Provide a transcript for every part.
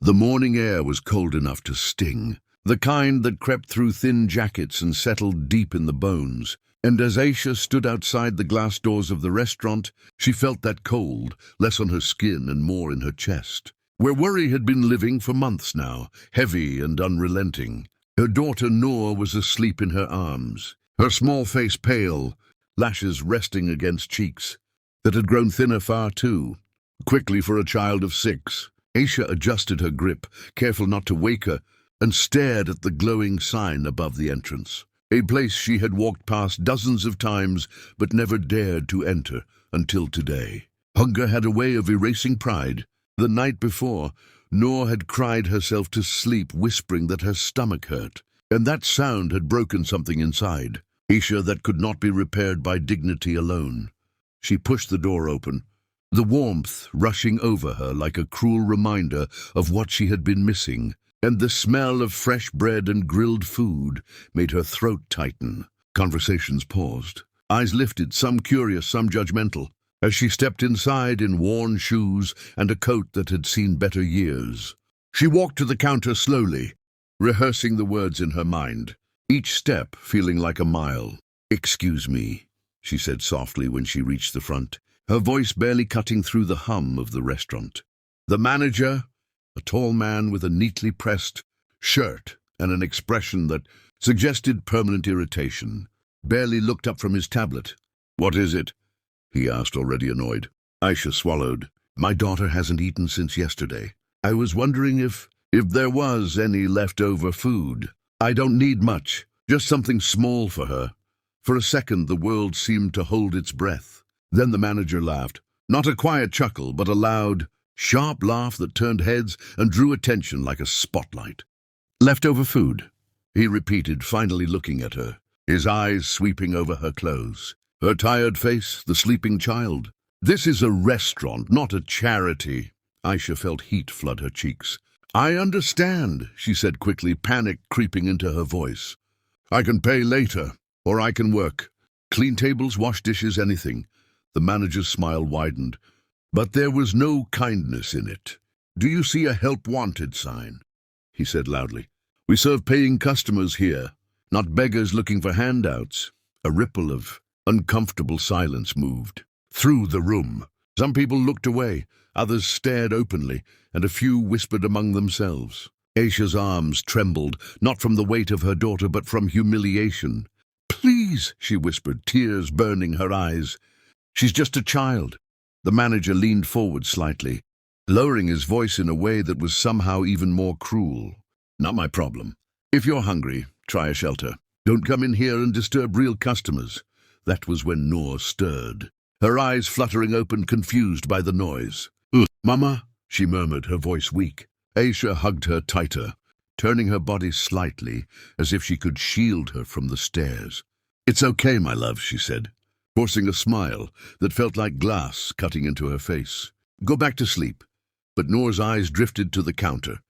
The morning air was cold enough to sting, the kind that crept through thin jackets and settled deep in the bones. And as Aisha stood outside the glass doors of the restaurant, she felt that cold, less on her skin and more in her chest, where worry had been living for months now, heavy and unrelenting. Her daughter Noor was asleep in her arms, her small face pale, lashes resting against cheeks that had grown thinner far too quickly for a child of 6. Aisha adjusted her grip, careful not to wake her, and stared at the glowing sign above the entrance, a place she had walked past dozens of times but never dared to enter until today. Hunger had a way of erasing pride. The night before, Noor had cried herself to sleep, whispering that her stomach hurt, and that sound had broken something inside Aisha that could not be repaired by dignity alone. She pushed the door open, the warmth rushing over her like a cruel reminder of what she had been missing, and the smell of fresh bread and grilled food made her throat tighten. Conversations paused, eyes lifted, some curious, some judgmental, as she stepped inside in worn shoes and a coat that had seen better years. She walked to the counter slowly, rehearsing the words in her mind, each step feeling like a mile. "Excuse me," she said softly when she reached the front, her voice barely cutting through the hum of the restaurant. The manager, a tall man with a neatly pressed shirt and an expression that suggested permanent irritation, barely looked up from his tablet. "What is it?" he asked, already annoyed. Aisha swallowed. "My daughter hasn't eaten since yesterday. I was wondering if there was any leftover food. I don't need much, just something small for her." For a second, the world seemed to hold its breath. Then the manager laughed, not a quiet chuckle, but a loud, sharp laugh that turned heads and drew attention like a spotlight. "Leftover food," he repeated, finally looking at her, his eyes sweeping over her clothes, her tired face, the sleeping child. "This is a restaurant, not a charity." Aisha felt heat flood her cheeks. "I understand," she said quickly, panic creeping into her voice. "I can pay later, or I can work. Clean tables, wash dishes, anything." The manager's smile widened, but there was no kindness in it. "Do you see a help wanted sign?" he said loudly. "We serve paying customers here, not beggars looking for handouts." A ripple of uncomfortable silence moved through the room. Some people looked away, others stared openly, and a few whispered among themselves. Aisha's arms trembled, not from the weight of her daughter, but from humiliation. "Please," she whispered, tears burning her eyes. "She's just a child." The manager leaned forward slightly, lowering his voice in a way that was somehow even more cruel. "Not my problem. If you're hungry, try a shelter. Don't come in here and disturb real customers." That was when Noor stirred, her eyes fluttering open, confused by the noise. "Mama," she murmured, her voice weak. Aisha hugged her tighter, turning her body slightly, as if she could shield her from the stares. "It's okay, my love," she said, forcing a smile that felt like glass cutting into her face. "Go back to sleep." But Noor's eyes drifted to the counter,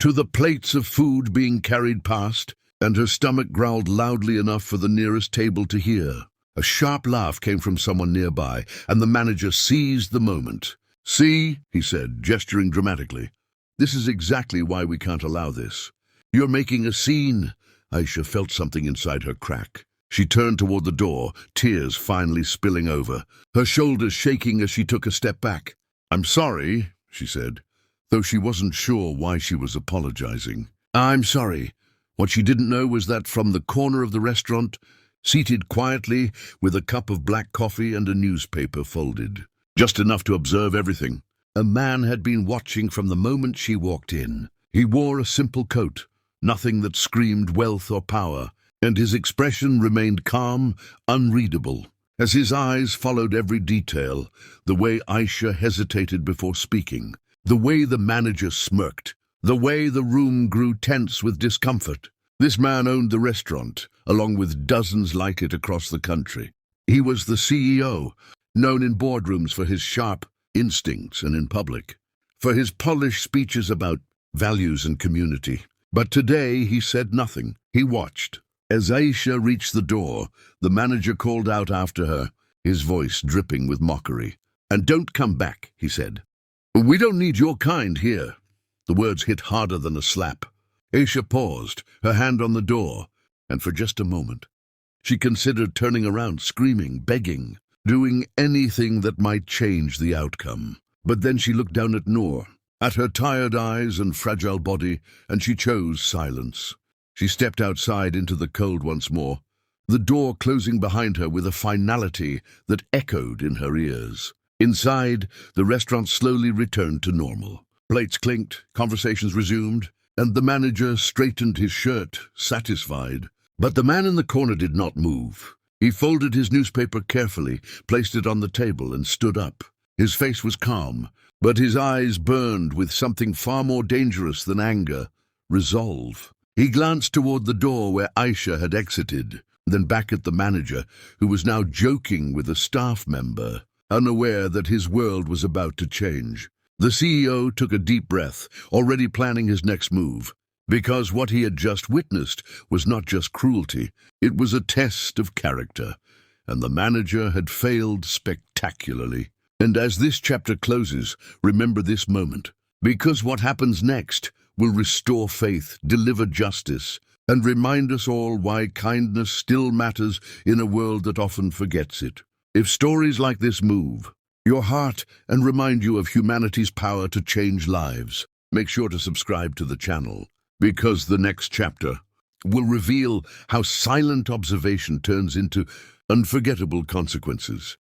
to the plates of food being carried past, and her stomach growled loudly enough for the nearest table to hear. A sharp laugh came from someone nearby, and the manager seized the moment. "See," he said, gesturing dramatically. "This is exactly why we can't allow this. You're making a scene." Aisha felt something inside her crack. She turned toward the door, tears finally spilling over, her shoulders shaking as she took a step back. "I'm sorry," she said, though she wasn't sure why she was apologizing. "I'm sorry." What she didn't know was that from the corner of the restaurant, seated quietly with a cup of black coffee and a newspaper folded, just enough to observe everything, a man had been watching from the moment she walked in. He wore a simple coat, nothing that screamed wealth or power, and his expression remained calm, unreadable, as his eyes followed every detail, the way Aisha hesitated before speaking, the way the manager smirked, the way the room grew tense with discomfort. This man owned the restaurant, along with dozens like it across the country. He was the CEO, known in boardrooms for his sharp instincts and in public, for his polished speeches about values and community. But today he said nothing. He watched. As Aisha reached the door, the manager called out after her, his voice dripping with mockery. "And don't come back," he said. "We don't need your kind here." The words hit harder than a slap. Aisha paused, her hand on the door, and for just a moment, she considered turning around, screaming, begging, doing anything that might change the outcome. But then she looked down at Noor, at her tired eyes and fragile body, and she chose silence. She stepped outside into the cold once more, the door closing behind her with a finality that echoed in her ears. Inside, the restaurant slowly returned to normal. Plates clinked, conversations resumed, and the manager straightened his shirt, satisfied. But the man in the corner did not move. He folded his newspaper carefully, placed it on the table, and stood up. His face was calm, but his eyes burned with something far more dangerous than anger: resolve. He glanced toward the door where Aisha had exited, then back at the manager, who was now joking with a staff member, unaware that his world was about to change. The CEO took a deep breath, already planning his next move, because what he had just witnessed was not just cruelty, it was a test of character, and the manager had failed spectacularly. And as this chapter closes, remember this moment, because what happens next will restore faith, deliver justice, and remind us all why kindness still matters in a world that often forgets it. If stories like this move your heart and remind you of humanity's power to change lives, make sure to subscribe to the channel, because the next chapter will reveal how silent observation turns into unforgettable consequences.